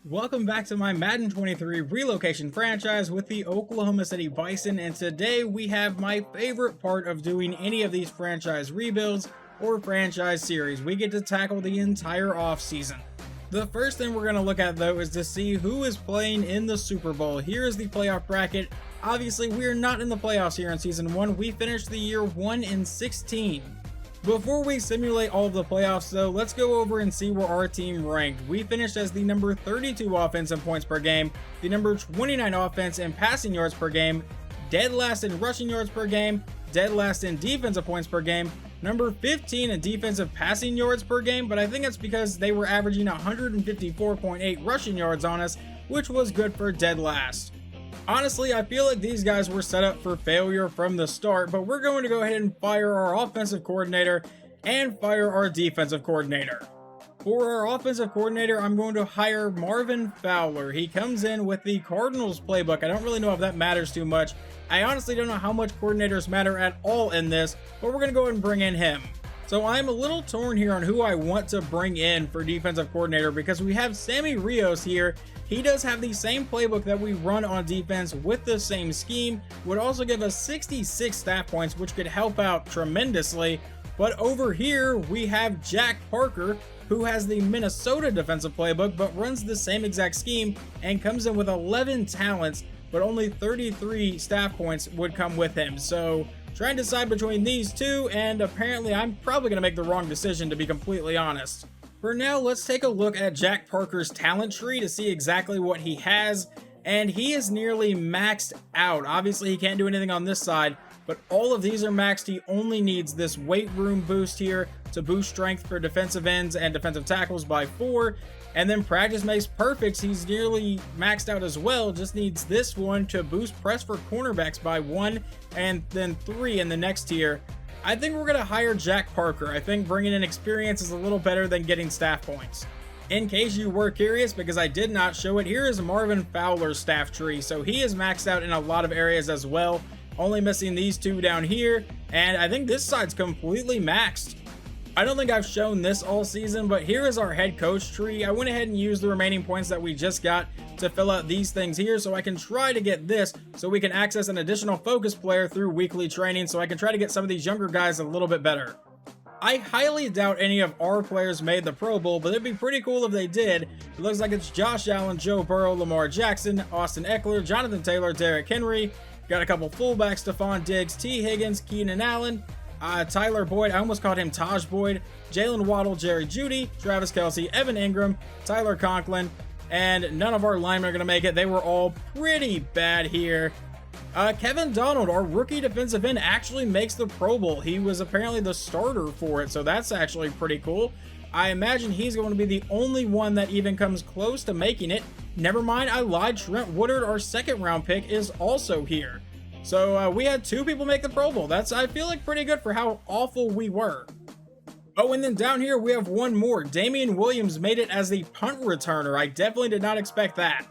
Welcome back to my Madden 23 relocation franchise with the Oklahoma City Bison, and today we have my favorite part of doing any of these franchise rebuilds or franchise series. We get to tackle the entire offseason. The first thing we're going to look at though is to see who is playing in the Super Bowl. Here is the playoff bracket. Obviously we're not in the playoffs here in season 1. We finished the year 1-16. Before we simulate all of the playoffs though, let's go over and see where our team ranked. We finished as the number 32 offense in points per game, the number 29 offense in passing yards per game, dead last in rushing yards per game, dead last in defensive points per game, number 15 in defensive passing yards per game, but I think it's because they were averaging 154.8 rushing yards on us, which was good for dead last. Honestly, I feel like these guys were set up for failure from the start, but we're going to go ahead and fire our offensive coordinator and fire our defensive coordinator. For our offensive coordinator, I'm going to hire Marvin Fowler. He comes in with the Cardinals playbook. I don't really know if that matters too much. I honestly don't know how much coordinators matter at all in this, but we're going to go ahead and bring in him. So I'm a little torn here on who I want to bring in for defensive coordinator because we have Sammy Rios here. He does have the same playbook that we run on defense with the same scheme, would also give us 66 staff points, which could help out tremendously. But over here, we have Jack Parker, who has the Minnesota defensive playbook, but runs the same exact scheme and comes in with 11 talents, but only 33 staff points would come with him. So trying to decide between these two, and apparently I'm probably going to make the wrong decision, to be completely honest. For now, let's take a look at Jack Parker's talent tree to see exactly what he has, and he is nearly maxed out. Obviously, he can't do anything on this side, but all of these are maxed. He only needs this weight room boost here to boost strength for defensive ends and defensive tackles by 4, and then practice makes perfects. He's nearly maxed out as well, just needs this one to boost press for cornerbacks by 1, and then 3 in the next tier. I think we're going to hire Jack Parker. I think bringing in experience is a little better than getting staff points. In case you were curious, because I did not show it, here is Marvin Fowler's staff tree. So he is maxed out in a lot of areas as well, only missing these two down here, and I think this side's completely maxed. I don't think I've shown this all season, but here is our head coach tree. I went ahead and used the remaining points that we just got to fill out these things here, so I can try to get this so we can access an additional focus player through weekly training, so I can try to get some of these younger guys a little bit better. I highly doubt any of our players made the Pro Bowl, but it'd be pretty cool if they did. It looks like it's Josh Allen, Joe Burrow, Lamar Jackson, Austin Eckler, Jonathan Taylor, Derrick Henry. Got a couple fullbacks, Stephon Diggs, T. Higgins, Keenan Allen, Tyler Boyd, I almost called him Taj Boyd, Jalen Waddle, Jerry Jeudy, Travis Kelce, Evan Ingram, Tyler Conklin, and none of our linemen are going to make it. They were all pretty bad here. Kevin Donald, our rookie defensive end, actually makes the Pro Bowl. He was apparently the starter for it, so that's actually pretty cool. I imagine he's going to be the only one that even comes close to making it. Never mind, I lied. Trent Woodard, our second round pick, is also here. So we had 2 people make the Pro Bowl. That's, I feel like, pretty good for how awful we were. Oh, and then down here we have one more. Damian Williams made it as the punt returner. I definitely did not expect that.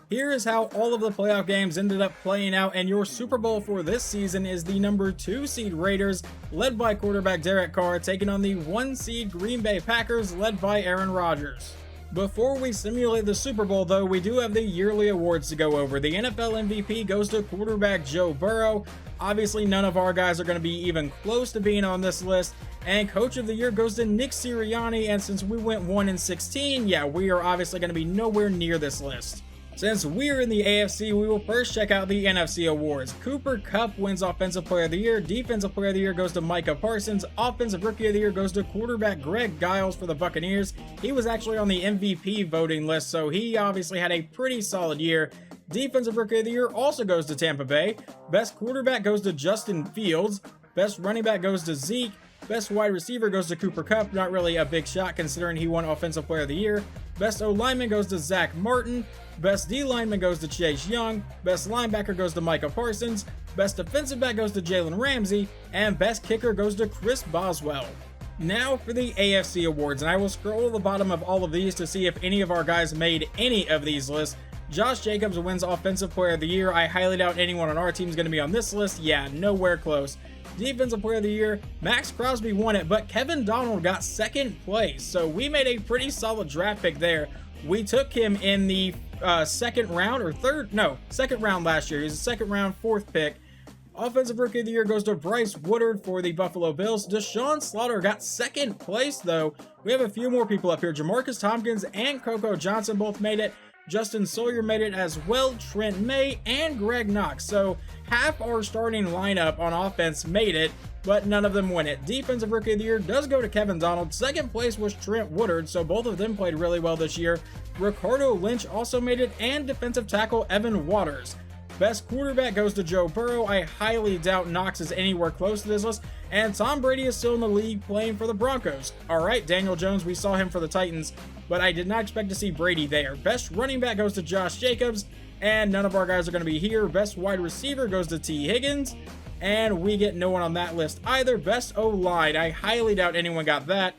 Here is how all of the playoff games ended up playing out, and your Super Bowl for this season is the number 2 seed Raiders, led by quarterback Derek Carr, taking on the 1 seed Green Bay Packers, led by Aaron Rodgers. Before we simulate the Super Bowl though, we do have the yearly awards to go over. The NFL MVP goes to quarterback Joe Burrow. Obviously none of our guys are going to be even close to being on this list. And Coach of the Year goes to Nick Sirianni, and since we went 1-16, yeah, we are obviously going to be nowhere near this list. Since we're in the AFC, we will first check out the NFC awards. Cooper Kupp wins Offensive Player of the Year. Defensive Player of the Year goes to Micah Parsons. Offensive Rookie of the Year goes to quarterback Greg Giles for the Buccaneers. He was actually on the MVP voting list, so he obviously had a pretty solid year. Defensive Rookie of the Year also goes to Tampa Bay. Best quarterback goes to Justin Fields. Best running back goes to Zeke. Best wide receiver goes to Cooper Kupp. Not really a big shot considering he won Offensive Player of the Year. Best O-lineman goes to Zach Martin. Best D-lineman goes to Chase Young. Best linebacker goes to Micah Parsons. Best defensive back goes to Jalen Ramsey. And best kicker goes to Chris Boswell. Now for the AFC awards, and I will scroll to the bottom of all of these to see if any of our guys made any of these lists. Josh Jacobs wins Offensive Player of the Year. I highly doubt anyone on our team is going to be on this list. Yeah, nowhere close. Defensive Player of the Year, Max Crosby won it, but Kevin Donald got second place. So we made a pretty solid draft pick there. We took him in the second round last year. He was a second round, 4th pick. Offensive Rookie of the Year goes to Bryce Woodard for the Buffalo Bills. Deshaun Slaughter got 2nd place, though. We have a few more people up here. Jamarcus Tompkins and Coco Johnson both made it. Justin Sawyer made it as well. Trent May and Greg Knox. So half our starting lineup on offense made it, but none of them win it. Defensive Rookie of the Year does go to Kevin Donald. 2nd place was Trent Woodard, so both of them played really well this year. Ricardo Lynch also made it, and defensive tackle Evan Waters. Best quarterback goes to Joe Burrow. I highly doubt Knox is anywhere close to this list. And Tom Brady is still in the league playing for the Broncos. Alright, Daniel Jones, we saw him for the Titans, but I did not expect to see Brady there. Best running back goes to Josh Jacobs, and none of our guys are going to be here. Best wide receiver goes to T. Higgins, and we get no one on that list either. Best O-line, I highly doubt anyone got that.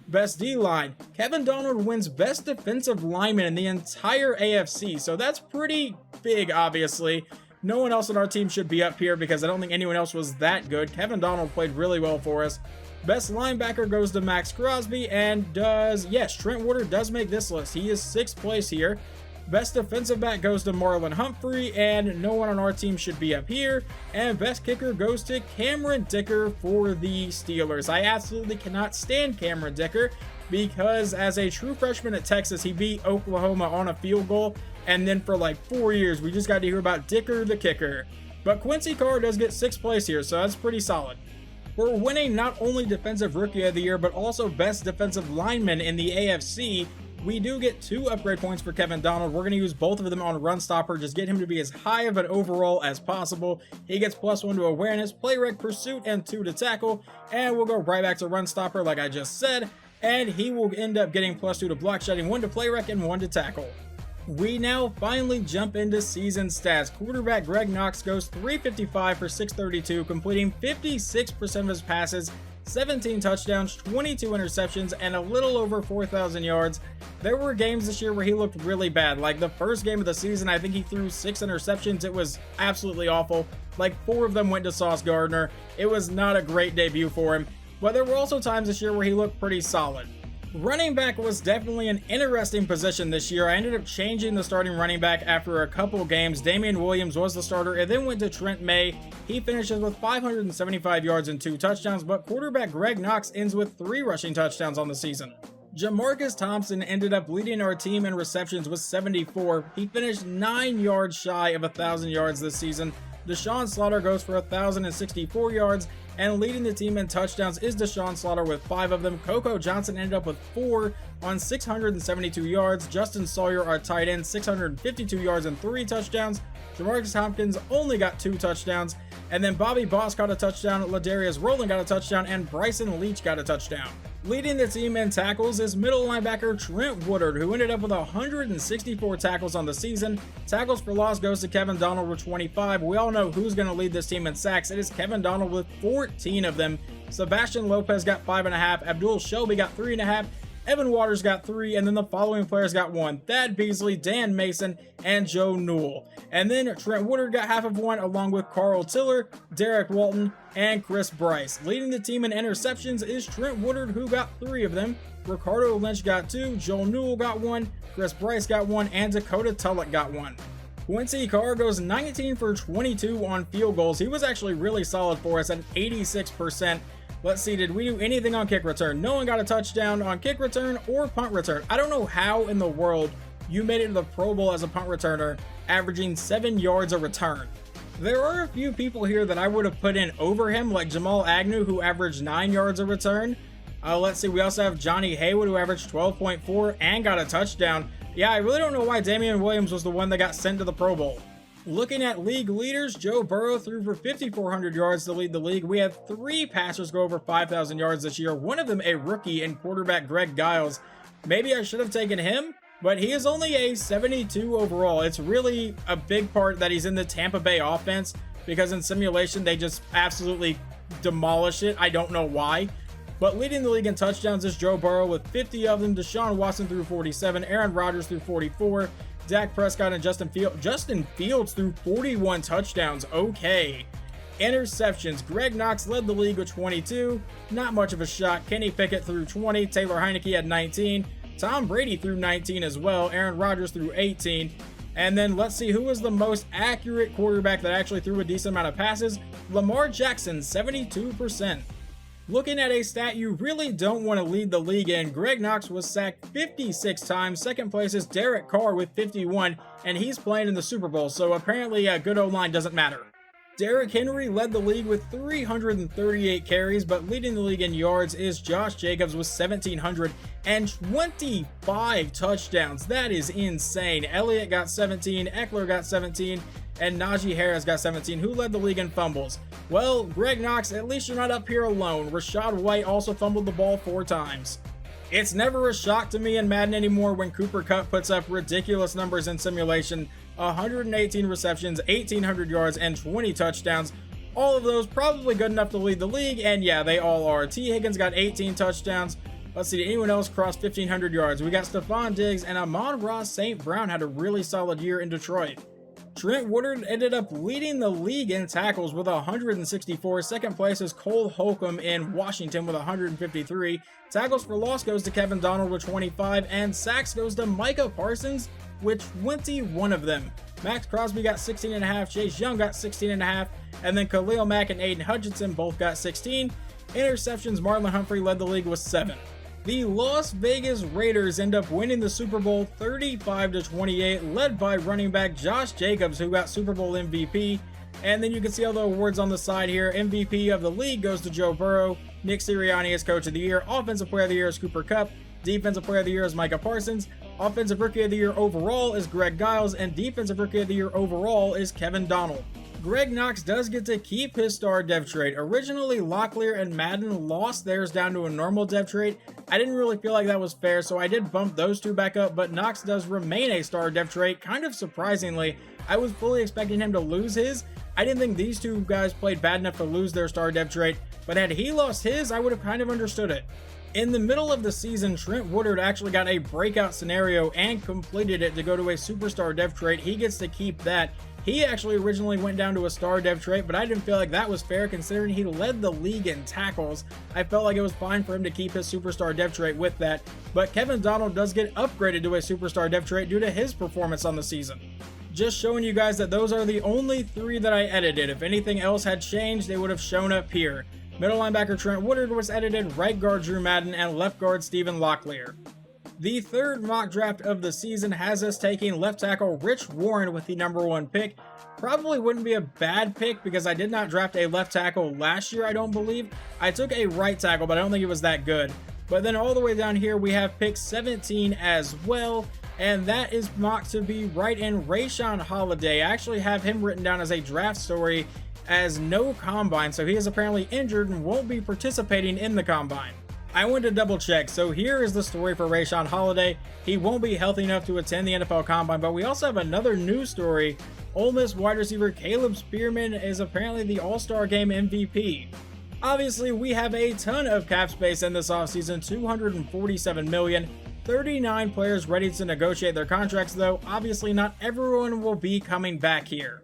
Best D-line, Kevin Donald wins Best Defensive Lineman in the entire AFC, so that's pretty big, obviously. No one else on our team should be up here because I don't think anyone else was that good. Kevin Donald played really well for us. Best linebacker goes to Max Crosby, and Trent Woodard does make this list. He is 6th place here. Best defensive back goes to Marlon Humphrey, and no one on our team should be up here. And best kicker goes to Cameron Dicker for the Steelers. I absolutely cannot stand Cameron Dicker because as a true freshman at Texas, he beat Oklahoma on a field goal. And then for like 4 years, we just got to hear about Dicker the kicker. But Quincy Carr does get 6th place here, so that's pretty solid. We're winning not only Defensive Rookie of the Year, but also Best Defensive Lineman in the AFC. We do get 2 upgrade points for Kevin Donald. We're going to use both of them on Run Stopper, just get him to be as high of an overall as possible. He gets +1 to awareness, play rec, pursuit, and 2 to tackle. And we'll go right back to Run Stopper like I just said. And he will end up getting +2 to block shedding, 1 to play rec, and 1 to tackle. We now finally jump into season stats. Quarterback Greg Knox goes 355 for 632, completing 56% of his passes, 17 touchdowns, 22 interceptions, and a little over 4,000 yards. There were games this year where he looked really bad. Like the first game of the season, I think he threw 6 interceptions. It was absolutely awful. Like 4 of them went to Sauce Gardner. It was not a great debut for him. But there were also times this year where he looked pretty solid. Running back was definitely an interesting position this year. I ended up changing the starting running back after a couple games. Damian Williams was the starter. It then went to Trent May. He finishes with 575 yards and 2 touchdowns, but quarterback Greg Knox ends with 3 rushing touchdowns on the season. Jamarcus Thompson ended up leading our team in receptions with 74. He finished 9 yards shy of 1,000 yards this season. Deshaun Slaughter goes for 1,064 yards, and leading the team in touchdowns is Deshaun Slaughter with 5 of them. Coco Johnson ended up with 4 on 672 yards. Justin Sawyer, our tight end, 652 yards and 3 touchdowns. Jamarcus Hopkins only got 2 touchdowns. And then Bobby Boss got a touchdown, Ladarius Rowland got a touchdown, and Bryson Leach got a touchdown. Leading the team in tackles is middle linebacker Trent Woodard, who ended up with 164 tackles on the season. Tackles for loss goes to Kevin Donald with 25. We all know who's going to lead this team in sacks. It is Kevin Donald with 14 of them. Sebastian Lopez got 5.5. Abdul Shelby got 3.5. Evan Waters got 3, and then the following players got 1. Thad Beasley, Dan Mason, and Joe Newell. And then Trent Woodard got half of 1, along with Carl Tiller, Derek Walton, and Chris Bryce. Leading the team in interceptions is Trent Woodard, who got 3 of them. Ricardo Lynch got 2, Joe Newell got 1, Chris Bryce got 1, and Dakota Tullock got 1. Quincy Carr goes 19 for 22 on field goals. He was actually really solid for us at 86%. Let's see, did we do anything on kick return? No one got a touchdown on kick return or punt return. I don't know how in the world you made it to the Pro Bowl as a punt returner, averaging 7 yards a return. There are a few people here that I would have put in over him, like Jamal Agnew, who averaged 9 yards a return. Let's see, we also have Johnny Haywood, who averaged 12.4 and got a touchdown. Yeah, I really don't know why Damian Williams was the one that got sent to the Pro Bowl. Looking at league leaders, Joe Burrow threw for 5,400 yards to lead the league. We have 3 passers go over 5,000 yards this year, one of them a rookie in quarterback Greg Giles. Maybe I should have taken him, but he is only a 72 overall. It's really a big part that he's in the Tampa Bay offense, because in simulation they just absolutely demolish it. I don't know why. But leading the league in touchdowns is Joe Burrow with 50 of them. Deshaun Watson threw 47, Aaron Rodgers threw 44, Dak Prescott and Justin Fields threw 41 touchdowns. Okay. Interceptions. Greg Knox led the league with 22. Not much of a shot. Kenny Pickett threw 20. Taylor Heineke had 19. Tom Brady threw 19 as well. Aaron Rodgers threw 18. And then let's see who was the most accurate quarterback that actually threw a decent amount of passes. Lamar Jackson, 72%. Looking at a stat you really don't want to lead the league in, Greg Knox was sacked 56 times. Second place is Derek Carr with 51, and he's playing in the Super Bowl, so apparently a good O-line doesn't matter. Derrick Henry led the league with 338 carries, but leading the league in yards is Josh Jacobs with 1,725 touchdowns. That is insane. Elliott got 17, Eckler got 17, and Najee Harris got 17. Who led the league in fumbles? Well, Greg Knox, at least you're not up here alone. Rashad White also fumbled the ball 4 times. It's never a shock to me in Madden anymore when Cooper Kupp puts up ridiculous numbers in simulation. 118 receptions, 1,800 yards, and 20 touchdowns. All of those probably good enough to lead the league, and yeah, they all are. T. Higgins got 18 touchdowns. Let's see, did anyone else cross 1,500 yards? We got Stephon Diggs, and Amon-Ra St. Brown had a really solid year in Detroit. Trent Woodard ended up leading the league in tackles with 164. Second place is Cole Holcomb in Washington with 153. Tackles for loss goes to Kevin Donald with 25, and sacks goes to Micah Parsons with 21 of them. Max Crosby got 16.5, Chase Young got 16.5, and then Khalil Mack and Aiden Hutchinson both got 16. Interceptions, Marlon Humphrey led the league with 7. The Las Vegas Raiders end up winning the Super Bowl 35-28, led by running back Josh Jacobs, who got Super Bowl MVP. And then you can see all the awards on the side here. MVP of the league goes to Joe Burrow. Nick Sirianni is Coach of the Year. Offensive Player of the Year is Cooper Kupp. Defensive Player of the Year is Micah Parsons. Offensive Rookie of the Year overall is Greg Giles. And Defensive Rookie of the Year overall is Kevin Donald. Greg Knox does get to keep his star dev trait. Originally, Locklear and Madden lost theirs down to a normal dev trait. I didn't really feel like that was fair, so I did bump those two back up, but Knox does remain a star dev trait, kind of surprisingly. I was fully expecting him to lose his. I didn't think these two guys played bad enough to lose their star dev trait, but had he lost his, I would have kind of understood it. In the middle of the season, Trent Woodard actually got a breakout scenario and completed it to go to a superstar dev trait. He gets to keep that. He actually originally went down to a star dev trait, but I didn't feel like that was fair considering he led the league in tackles. I felt like it was fine for him to keep his superstar dev trait with that, but Kevin Donald does get upgraded to a superstar dev trait due to his performance on the season. Just showing you guys that those are the only 3 that I edited. If anything else had changed, they would have shown up here. Middle linebacker Trent Woodard was edited, right guard Drew Madden, and left guard Stephen Locklear. The third mock draft of the season has us taking left tackle Rich Warren with the #1 pick. Probably wouldn't be a bad pick because I did not draft a left tackle last year, I don't believe. I took a right tackle, but I don't think it was that good. But then all the way down here, we have pick 17 as well, and that is mocked to be right in Rashawn Holiday. I actually have him written down as a draft story as no combine, so he is apparently injured and won't be participating in the combine. I went to double check, so here is the story for Rashawn Holiday. He won't be healthy enough to attend the NFL Combine, but we also have another news story. Ole Miss wide receiver Caleb Spearman is apparently the All-Star Game MVP. Obviously, we have a ton of cap space in this offseason, $247 million. 39 players ready to negotiate their contracts, though obviously not everyone will be coming back here.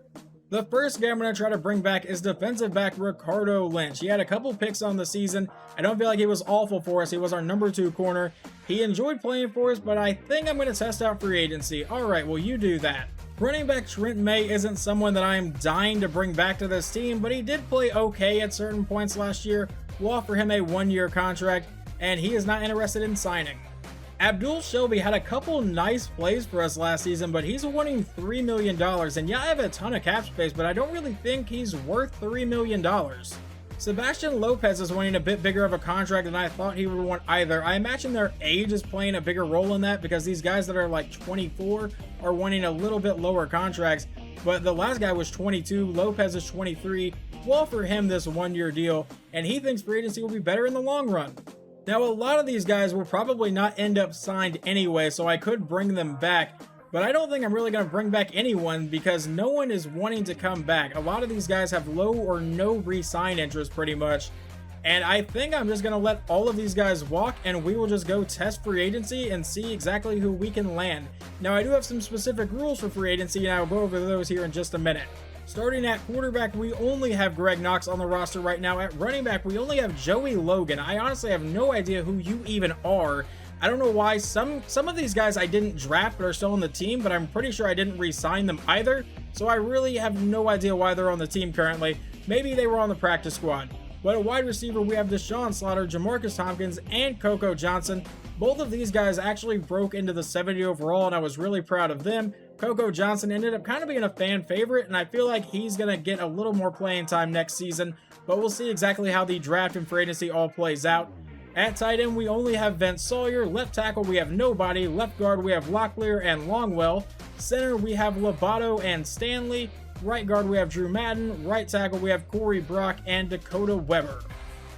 The first guy I'm going to try to bring back is defensive back Ricardo Lynch. He had a couple picks on the season. I don't feel like he was awful for us. He was our #2 corner. He enjoyed playing for us, but I think I'm going to test out free agency. All right, well, you do that. Running back Trent May isn't someone that I'm dying to bring back to this team, but he did play okay at certain points last year. We'll offer him a 1-year contract, and he is not interested in signing. Abdul Shelby had a couple nice plays for us last season, but he's wanting $3 million. And yeah, I have a ton of cap space, but I don't really think he's worth $3 million. Sebastian Lopez is wanting a bit bigger of a contract than I thought he would want either. I imagine their age is playing a bigger role in that because these guys that are like 24 are wanting a little bit lower contracts. But the last guy was 22, Lopez is 23. We'll offer him this 1-year deal, and he thinks free agency will be better in the long run. Now, a lot of these guys will probably not end up signed anyway, so I could bring them back, but I don't think I'm really going to bring back anyone because no one is wanting to come back. A lot of these guys have low or no re-sign interest pretty much, and I think I'm just going to let all of these guys walk and we will just go test free agency and see exactly who we can land. Now, I do have some specific rules for free agency, and I'll go over those here in just a minute. Starting at quarterback, we only have Greg Knox on the roster right now. At running back, we only have Joey Logan. I honestly have no idea who you even are. I don't know why. Some of these guys I didn't draft but are still on the team, but I'm pretty sure I didn't re-sign them either. So I really have no idea why they're on the team currently. Maybe they were on the practice squad. But at wide receiver, we have Deshaun Slaughter, Jamarcus Tompkins, and Coco Johnson. Both of these guys actually broke into the 70 overall, and I was really proud of them. Coco Johnson ended up kind of being a fan favorite, and I feel like he's going to get a little more playing time next season, but we'll see exactly how the draft and free agency all plays out. At tight end, we only have Vince Sawyer. Left tackle, we have nobody. Left guard, we have Locklear and Longwell. Center, we have Lovato and Stanley. Right guard, we have Drew Madden. Right tackle, we have Corey Brock and Dakota Weber.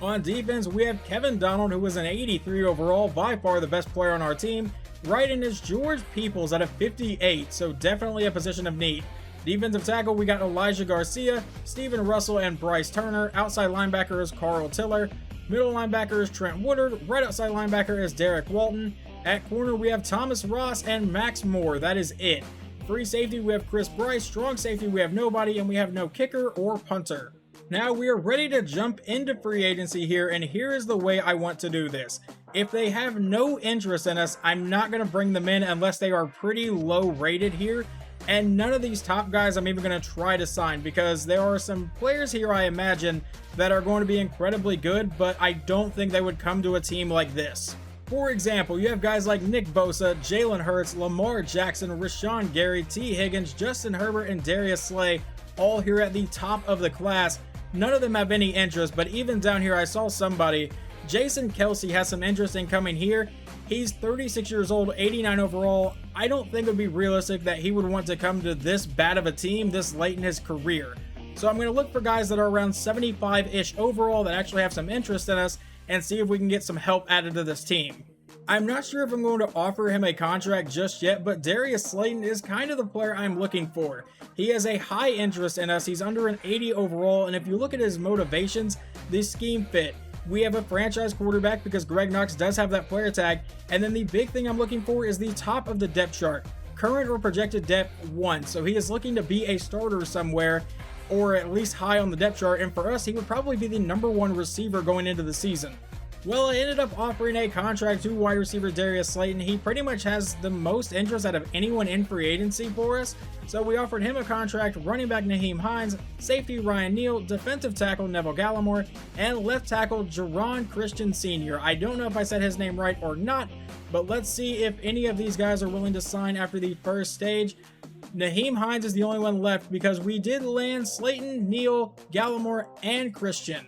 On defense, we have Kevin Donald, who was an 83 overall, by far the best player on our team. Right in is George Peoples at a 58, so definitely a position of need. Defensive tackle, we got Elijah Garcia, Steven Russell, and Bryce Turner. Outside linebacker is Carl Tiller. Middle linebacker is Trent Woodard. Right outside linebacker is Derek Walton. At corner, we have Thomas Ross and Max Moore. That is it. Free safety, we have Chris Bryce. Strong safety, we have nobody, and we have no kicker or punter. Now we are ready to jump into free agency here, and here is the way I want to do this. If they have no interest in us, I'm not going to bring them in unless they are pretty low rated here. And none of these top guys I'm even going to try to sign, because there are some players here I imagine that are going to be incredibly good, but I don't think they would come to a team like this. For example, you have guys like Nick Bosa, Jalen Hurts, Lamar Jackson, Rashawn Gary, T. Higgins, Justin Herbert, and Darius Slay, all here at the top of the class. None of them have any interest, but even down here I saw somebody. Jason Kelsey has some interest in coming here. He's 36 years old, 89 overall. I don't think it would be realistic that he would want to come to this bad of a team this late in his career. So I'm going to look for guys that are around 75-ish overall that actually have some interest in us and see if we can get some help added to this team. I'm not sure if I'm going to offer him a contract just yet, but Darius Slayton is kind of the player I'm looking for. He has a high interest in us. He's under an 80 overall, and if you look at his motivations, the scheme fit. We have a franchise quarterback because Greg Knox does have that player tag, and then the big thing I'm looking for is the top of the depth chart. Current or projected depth 1, so he is looking to be a starter somewhere, or at least high on the depth chart, and for us, he would probably be the #1 receiver going into the season. Well, I ended up offering a contract to wide receiver Darius Slayton. He pretty much has the most interest out of anyone in free agency for us, so we offered him a contract. Running back Nyheim Hines, safety Ryan Neal, defensive tackle Neville Gallimore, and left tackle Jerron Christian Sr. I don't know if I said his name right or not, but let's see if any of these guys are willing to sign after the first stage. Nyheim Hines is the only one left because we did land Slayton, Neal, Gallimore, and Christian.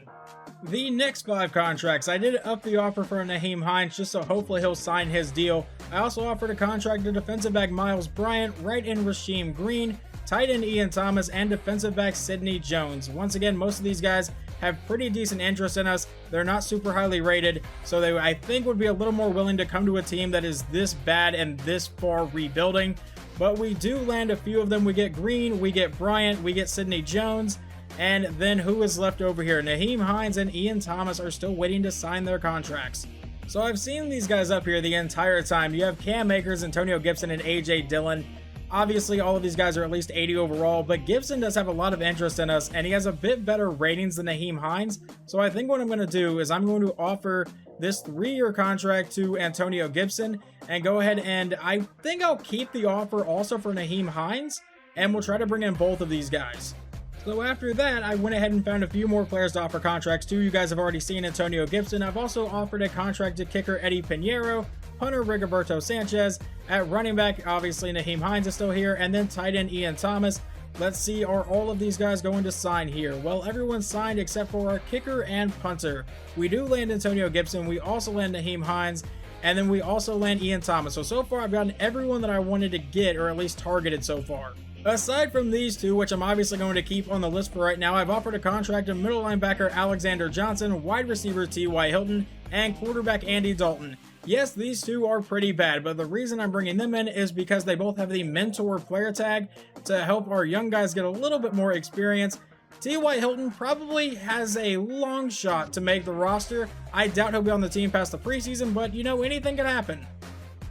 The next 5 contracts, I did up the offer for Nyheim Hines just so hopefully he'll sign his deal. I also offered a contract to defensive back Miles Bryant, right end Rasheem Green, tight end Ian Thomas, and defensive back Sidney Jones. Once again, most of these guys have pretty decent interest in us. They're not super highly rated, so they, I think, would be a little more willing to come to a team that is this bad and this far rebuilding. But we do land a few of them. We get Green, we get Bryant, we get Sidney Jones. And then who is left over here? Nyheim Hines and Ian Thomas are still waiting to sign their contracts. So I've seen these guys up here the entire time. You have Cam Akers, Antonio Gibson, and AJ Dillon. Obviously, all of these guys are at least 80 overall, but Gibson does have a lot of interest in us, and he has a bit better ratings than Nyheim Hines. So I think what I'm going to do is I'm going to offer this 3-year contract to Antonio Gibson and go ahead and I think I'll keep the offer also for Nyheim Hines, and we'll try to bring in both of these guys. So after that, I went ahead and found a few more players to offer contracts to. You guys have already seen Antonio Gibson. I've also offered a contract to kicker Eddie Pinheiro, punter Rigoberto Sanchez. At running back, obviously Nyheim Hines is still here, and then tight end Ian Thomas. Let's see, are all of these guys going to sign here? Well, everyone's signed except for our kicker and punter. We do land Antonio Gibson. We also land Nyheim Hines, and then we also land Ian Thomas. So far, I've gotten everyone that I wanted to get, or at least targeted so far. Aside from these two, which I'm obviously going to keep on the list for right now, I've offered a contract to middle linebacker Alexander Johnson, wide receiver T.Y. Hilton, and quarterback Andy Dalton. Yes, these two are pretty bad, but the reason I'm bringing them in is because they both have the mentor player tag to help our young guys get a little bit more experience. T.Y. Hilton probably has a long shot to make the roster. I doubt he'll be on the team past the preseason, but you know, anything can happen.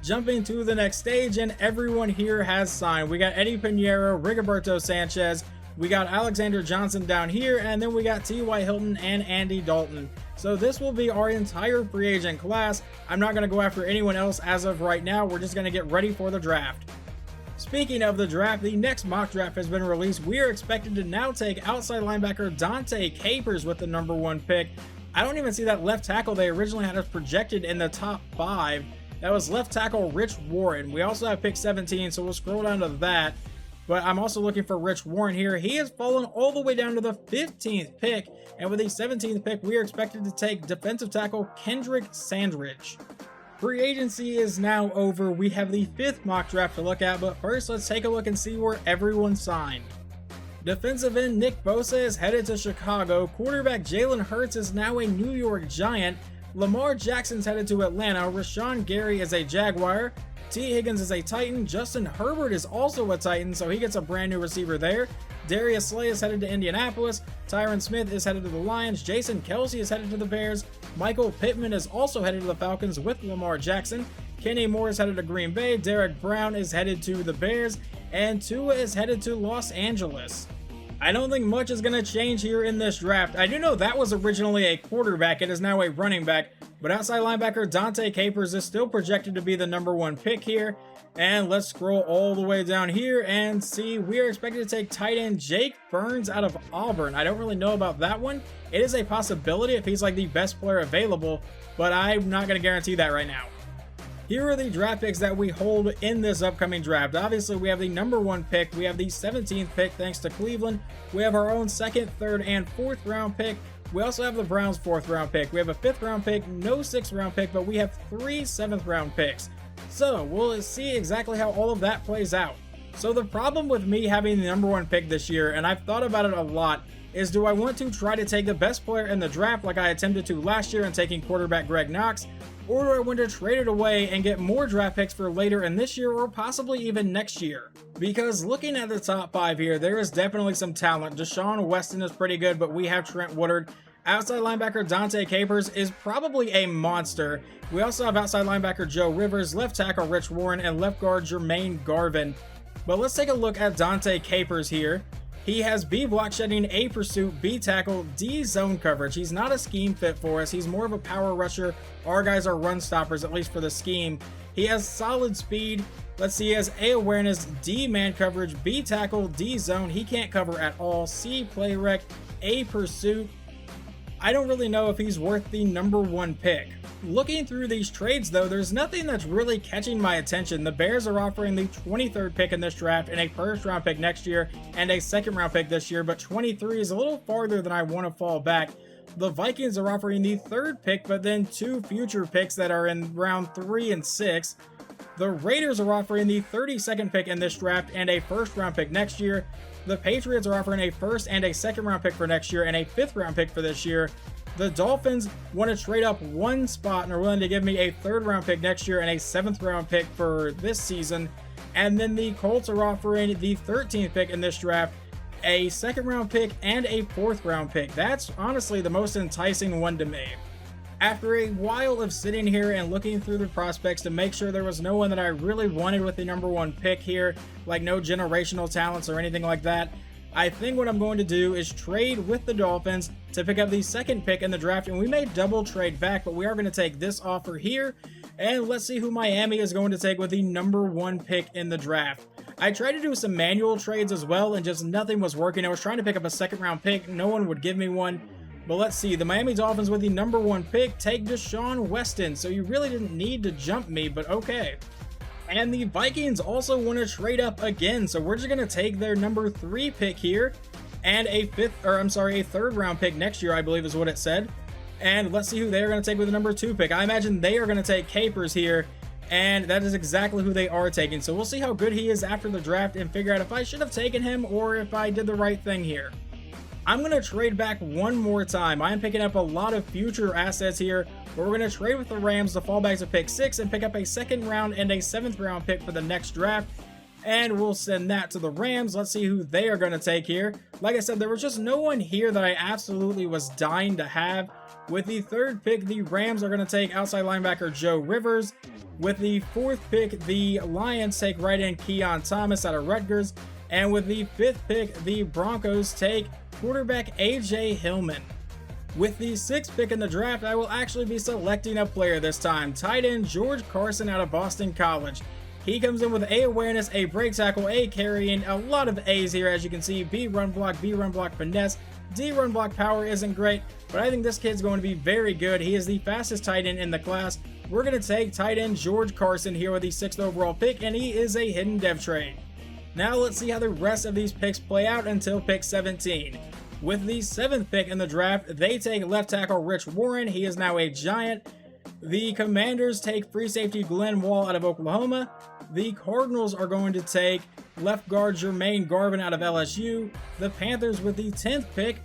Jumping to the next stage, and everyone here has signed. We got Eddie Pinheiro, Rigoberto Sanchez, We got Alexander Johnson down here, and then we got T.Y. Hilton and Andy Dalton. So this will be our entire free agent class. I'm not going to go after anyone else as of right now. We're just going to get ready for the draft. Speaking of the draft, the next mock draft has been released. We are expected to now take outside linebacker Dante Capers with the number 1 pick. I don't even see that left tackle they originally had us projected in the top 5. That was left tackle Rich Warren. We also have pick 17, so we'll scroll down to that. But I'm also looking for Rich Warren here. He has fallen all the way down to the 15th pick. And with the 17th pick, we are expected to take defensive tackle Kendrick Sandridge. Free agency is now over. We have the 5th mock draft to look at. But first, let's take a look and see where everyone signed. Defensive end Nick Bosa is headed to Chicago. Quarterback Jalen Hurts is now a New York Giant. Lamar Jackson's headed to Atlanta. Rashawn Gary is a Jaguar. T. Higgins is a Titan. Justin Herbert is also a Titan, so he gets a brand new receiver there. Darius Slay is headed to Indianapolis. Tyron Smith is headed to the Lions. Jason Kelsey is headed to the Bears. Michael Pittman is also headed to the Falcons with Lamar Jackson. Kenny Moore is headed to Green Bay. Derek Brown is headed to the Bears. And Tua is headed to Los Angeles. I don't think much is going to change here in this draft. I do know that was originally a quarterback. It is now a running back. But outside linebacker Dante Capers is still projected to be the number 1 pick here. And let's scroll all the way down here and see we are expected to take tight end Jake Burns out of Auburn. I don't really know about that one. It is a possibility if he's like the best player available, but I'm not going to guarantee that right now. Here are the draft picks that we hold in this upcoming draft. Obviously, we have the number 1 pick. We have the 17th pick thanks to Cleveland. We have our own 2nd, 3rd, and 4th round pick. We also have the Browns' 4th round pick. We have a 5th round pick, no 6th round pick, but we have 3 7th round picks. So we'll see exactly how all of that plays out. So the problem with me having the number 1 pick this year, and I've thought about it a lot, is do I want to try to take the best player in the draft like I attempted to last year and taking quarterback Greg Knox, or do I want to trade it away and get more draft picks for later in this year or possibly even next year? Because looking at the top 5 here, there is definitely some talent. Deshaun Weston is pretty good, but we have Trent Woodard. Outside linebacker Dante Capers is probably a monster. We also have outside linebacker Joe Rivers, left tackle Rich Warren, and left guard Jermaine Garvin. But let's take a look at Dante Capers here. He has B block shedding, A pursuit, B tackle, D zone coverage. He's not a scheme fit for us. He's more of a power rusher. Our guys are run stoppers, at least for the scheme. He has solid speed. Let's see, he has A awareness, D man coverage, B tackle, D zone. He can't cover at all. C play rec, A pursuit. I don't really know if he's worth the number 1 pick. Looking through these trades though, there's nothing that's really catching my attention. The Bears are offering the 23rd pick in this draft and a 1st round pick next year and a 2nd round pick this year, but 23 is a little farther than I want to fall back. The Vikings are offering the 3rd pick, but then 2 future picks that are in round 3 and 6. The Raiders are offering the 32nd pick in this draft and a 1st round pick next year. The Patriots are offering a 1st and a 2nd round pick for next year and a 5th round pick for this year. The Dolphins want to trade up 1 spot and are willing to give me a 3rd round pick next year and a 7th round pick for this season. And then the Colts are offering the 13th pick in this draft, a 2nd round pick, and a 4th round pick. That's honestly the most enticing one to me. After a while of sitting here and looking through the prospects to make sure there was no one that I really wanted with the number 1 pick here, like no generational talents or anything like that, I think what I'm going to do is trade with the Dolphins to pick up the 2nd pick in the draft, and we may double trade back, but we are going to take this offer here, and let's see who Miami is going to take with the number 1 pick in the draft. I tried to do some manual trades as well, and just nothing was working. I was trying to pick up a 2nd round pick. No one would give me one. But let's see. The Miami Dolphins with the number 1 pick take Deshaun Weston. So you really didn't need to jump me, but okay. And the Vikings also want to trade up again. So we're just going to take their number 3 pick here and a 3rd round pick next year, I believe is what it said. And let's see who they are going to take with the number 2 pick. I imagine they are going to take Capers here. And that is exactly who they are taking. So we'll see how good he is after the draft and figure out if I should have taken him or if I did the right thing here. I'm going to trade back one more time. I'm picking up a lot of future assets here, but we're going to trade with the Rams to fall back to pick 6 and pick up a 2nd round and a 7th round pick for the next draft. And we'll send that to the Rams. Let's see who they are going to take here. Like I said, there was just no one here that I absolutely was dying to have. With the 3rd pick, the Rams are going to take outside linebacker Joe Rivers. With the 4th pick, the Lions take right end Keon Thomas out of Rutgers. And with the 5th pick, the Broncos take quarterback A.J. Hillman. With the 6th pick in the draft, I will actually be selecting a player this time. Tight end George Carson out of Boston College. He comes in with A awareness, A break tackle, A carrying, a lot of A's here as you can see. B run block, B run block finesse, D run block power isn't great, but I think this kid's going to be very good. He is the fastest tight end in the class. We're going to take tight end George Carson here with the 6th overall pick, and he is a hidden dev trade. Now let's see how the rest of these picks play out until pick 17. With the 7th pick in the draft, they take left tackle Rich Warren. He is now a Giant. The Commanders take free safety Glenn Wall out of Oklahoma. The Cardinals are going to take left guard Jermaine Garvin out of LSU. The Panthers with the 10th pick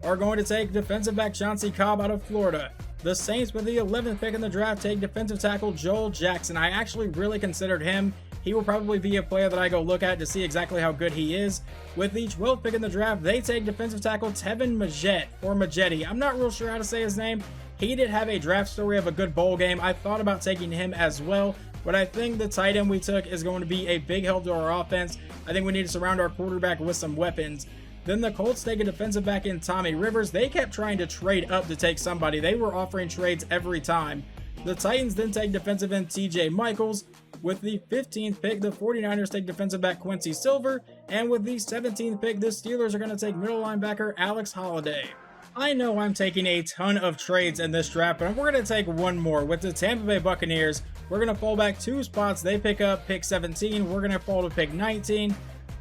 are going to take defensive back Chauncey Cobb out of Florida. The Saints with the 11th pick in the draft take defensive tackle Joel Jackson. I actually really considered him. He will probably be a player that I go look at to see exactly how good he is. With the 12th pick in the draft, they take defensive tackle Tevin Majetti. I'm not real sure how to say his name. He did have a draft story of a good bowl game. I thought about taking him as well, but I think the tight end we took is going to be a big help to our offense. I think we need to surround our quarterback with some weapons. Then the Colts take a defensive back in Tommy Rivers. They kept trying to trade up to take somebody. They were offering trades every time. The Titans then take defensive end TJ Michaels. With the 15th pick, the 49ers take defensive back Quincy Silver. And with the 17th pick, the Steelers are going to take middle linebacker Alex Holiday. I know I'm taking a ton of trades in this draft, but we're going to take one more. With the Tampa Bay Buccaneers, we're going to fall back 2 spots. They pick up pick 17. We're going to fall to pick 19.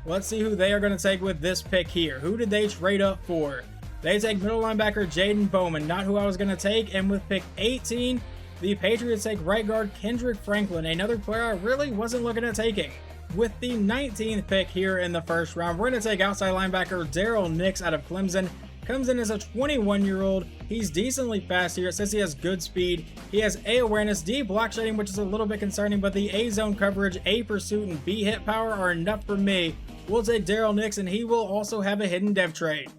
Let's see who they are going to take with this pick here. Who did they trade up for? They take middle linebacker Jaden Bowman, not who I was going to take. And with pick 18, the Patriots take right guard Kendrick Franklin, another player I really wasn't looking at taking. With the 19th pick here in the first round, we're going to take outside linebacker Daryl Nix out of Clemson. Comes in as a 21-year-old. He's decently fast here. It says he has good speed. He has A awareness, D block shedding, which is a little bit concerning, but the A zone coverage, A pursuit, and B hit power are enough for me. We'll take Daryl Nix, and he will also have a hidden dev trait.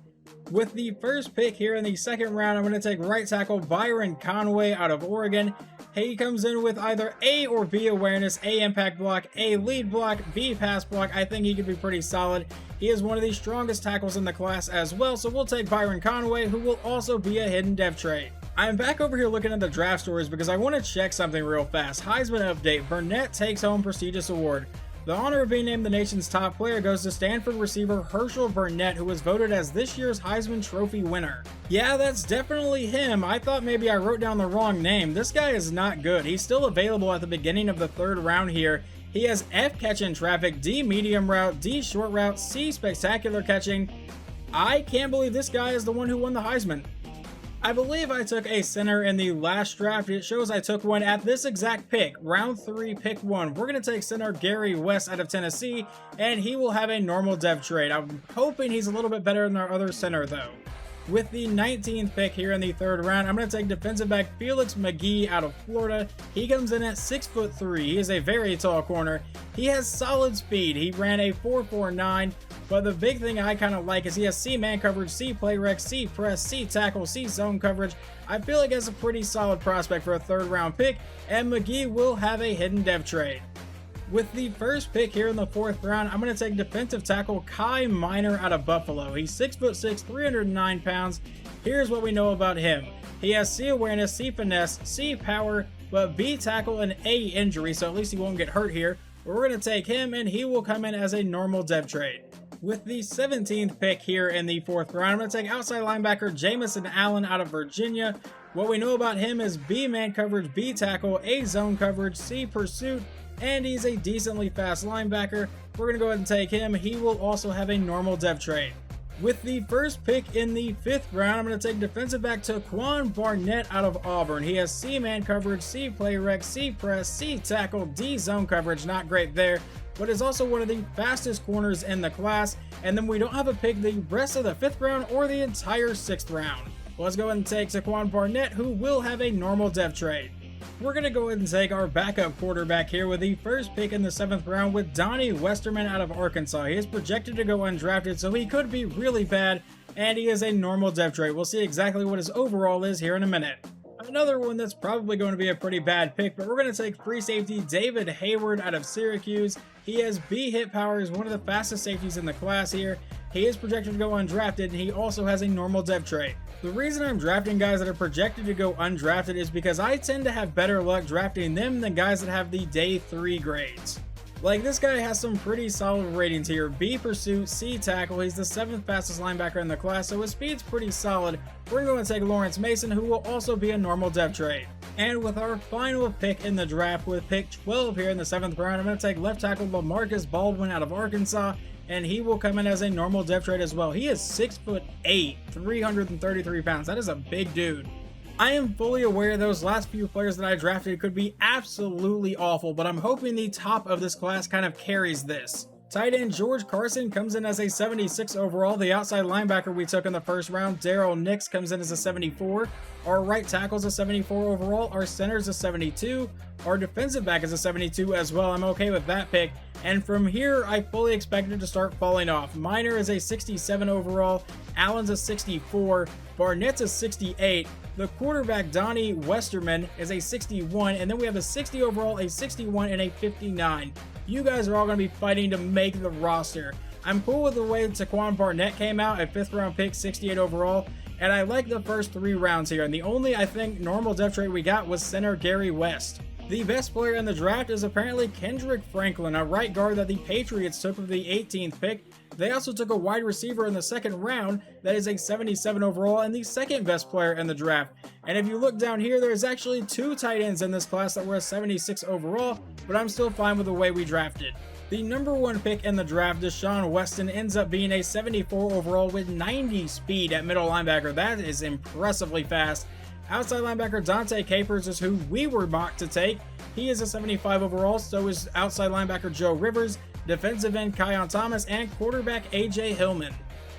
With the first pick here in the second round, I'm going to take right tackle Byron Conway out of Oregon. He comes in with either A or B awareness, A impact block, A lead block, B pass block. I think he could be pretty solid. He is one of the strongest tackles in the class as well, so we'll take Byron Conway, who will also be a hidden dev trait. I'm back over here looking at the draft stories because I want to check something real fast. Heisman update. Burnett takes home prestigious award. The honor of being named the nation's top player goes to Stanford receiver Herschel Burnett, who was voted as this year's Heisman Trophy winner. Yeah, that's definitely him. I thought maybe I wrote down the wrong name. This guy is not good. He's still available at the beginning of the third round here. He has F catching traffic, D medium route, D short route, C spectacular catching. I can't believe this guy is the one who won the Heisman. I believe I took a center in the last draft. It shows I took one at this exact pick, round 3, pick 1. We're going to take center Gary West out of Tennessee, and he will have a normal dev trade. I'm hoping he's a little bit better than our other center, though. With the 19th pick here in the third round, I'm going to take defensive back Felix McGee out of Florida. He comes in at 6'3". He is a very tall corner. He has solid speed. He ran a 4.49, but the big thing I kind of like is he has C man coverage, C play rec, C press, C tackle, C zone coverage. I feel like that's a pretty solid prospect for a third round pick, and McGee will have a hidden dev trade. With the first pick here in the fourth round, I'm going to take defensive tackle Kai Miner out of Buffalo. He's 6'6", 309 pounds. Here's what we know about him. He has C awareness, C finesse, C power, but B tackle and A injury, so at least he won't get hurt here. But we're going to take him, and he will come in as a normal dev trade. With the 17th pick here in the fourth round, I'm going to take outside linebacker Jamison Allen out of Virginia. What we know about him is B man coverage, B tackle, A zone coverage, C pursuit, and he's a decently fast linebacker. We're going to go ahead and take him. He will also have a normal dev trade. With the first pick in the 5th round, I'm going to take defensive back Taquan Barnett out of Auburn. He has C-man coverage, C play rec, C press, C tackle, D zone coverage. Not great there, but is also one of the fastest corners in the class. And then we don't have a pick the rest of the 5th round or the entire 6th round. Let's go ahead and take Taquan Barnett, who will have a normal dev trade. We're going to go ahead and take our backup quarterback here with the first pick in the 7th round with Donnie Westerman out of Arkansas. He is projected to go undrafted, so he could be really bad, and he is a normal dev trait. We'll see exactly what his overall is here in a minute. Another one that's probably going to be a pretty bad pick, but we're going to take free safety David Hayward out of Syracuse. He has B hit power, is one of the fastest safeties in the class here. He is projected to go undrafted, and he also has a normal dev trait. The reason I'm drafting guys that are projected to go undrafted is because I tend to have better luck drafting them than guys that have the day 3 grades. Like, this guy has some pretty solid ratings here. B pursuit, C tackle, he's the 7th fastest linebacker in the class, so his speed's pretty solid. We're going to take Lawrence Mason, who will also be a normal dev trait. And with our final pick in the draft, with pick 12 here in the 7th round, I'm going to take left tackle LaMarcus Baldwin out of Arkansas, and he will come in as a normal dev trait as well. He is 6'8", 333 pounds. That is a big dude. I am fully aware those last few players that I drafted could be absolutely awful, but I'm hoping the top of this class kind of carries this. Tight end George Carson comes in as a 76 overall. The outside linebacker we took in the first round, Daryl Nix, comes in as a 74. Our right tackle is a 74 overall. Our center is a 72. Our defensive back is a 72 as well. I'm okay with that pick. And from here, I fully expected to start falling off. Minor is a 67 overall. Allen's a 64. Barnett's a 68. The quarterback, Donnie Westerman, is a 61. And then we have a 60 overall, a 61, and a 59. You guys are all going to be fighting to make the roster. I'm cool with the way Taquan Barnett came out at 5th round pick, 68 overall. And I like the first 3 rounds here. And the only, I think, normal depth trait we got was center Gary West. The best player in the draft is apparently Kendrick Franklin, a right guard that the Patriots took with the 18th pick. They also took a wide receiver in the 2nd round that is a 77 overall and the 2nd best player in the draft. And if you look down here, there's actually 2 tight ends in this class that were a 76 overall, but I'm still fine with the way we drafted. The number 1 pick in the draft, Deshaun Weston, ends up being a 74 overall with 90 speed at middle linebacker. That is impressively fast. Outside linebacker Dante Capers is who we were mocked to take. He is a 75 overall, so is outside linebacker Joe Rivers, defensive end Kyon Thomas, and quarterback AJ Hillman.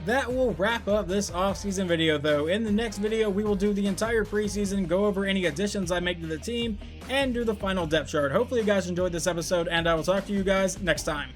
That will wrap up this offseason video though. In the next video, we will do the entire preseason, go over any additions I make to the team, and do the final depth chart. Hopefully you guys enjoyed this episode, and I will talk to you guys next time.